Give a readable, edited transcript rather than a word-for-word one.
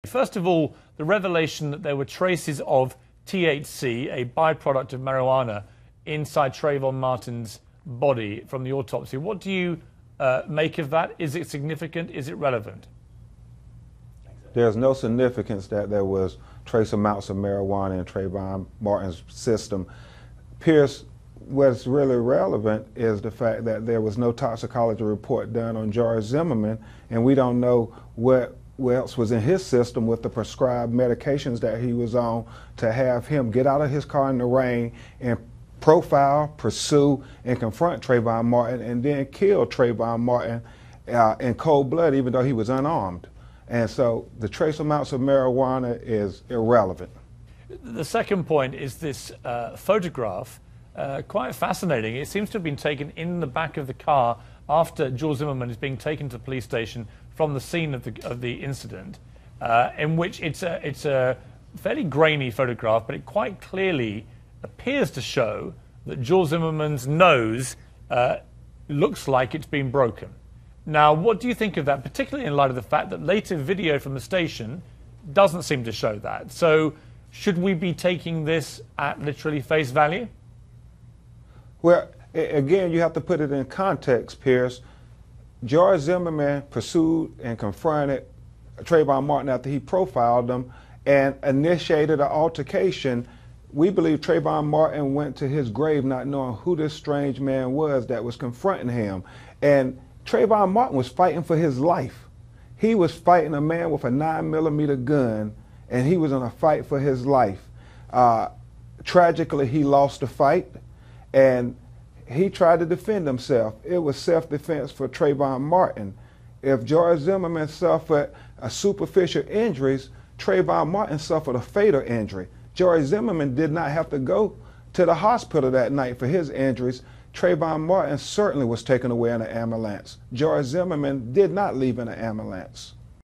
First of all, the revelation that there were traces of THC, a byproduct of marijuana, inside Trayvon Martin's body from the autopsy. What do you make of that? Is it significant? Is it relevant? There's no significance that there was trace amounts of marijuana in Trayvon Martin's system. Piers, what's really relevant is the fact that there was no toxicology report done on George Zimmerman, and we don't know what else was in his system with the prescribed medications that he was on to have him get out of his car in the rain and profile, pursue, and confront Trayvon Martin and then kill Trayvon Martin in cold blood, even though he was unarmed. And so the trace amounts of marijuana is irrelevant. The second point is this photograph, quite fascinating. It seems to have been taken in the back of the car after George Zimmerman is being taken to the police station from the scene of the incident, in which it's a fairly grainy photograph, but it quite clearly appears to show that George Zimmerman's nose looks like it's been broken. Now, what do you think of that, particularly in light of the fact that later video from the station doesn't seem to show that? So should we be taking this at literally face value? Well, again, you have to put it in context, Piers. George Zimmerman pursued and confronted Trayvon Martin after he profiled him and initiated an altercation. We believe Trayvon Martin went to his grave not knowing who this strange man was that was confronting him. And Trayvon Martin was fighting for his life. He was fighting a man with a 9mm gun, and he was in a fight for his life. Tragically, he lost the fight, and he tried to defend himself. It was self-defense for Trayvon Martin. If George Zimmerman suffered a superficial injuries, Trayvon Martin suffered a fatal injury. George Zimmerman did not have to go to the hospital that night for his injuries. Trayvon Martin certainly was taken away in an ambulance. George Zimmerman did not leave in an ambulance.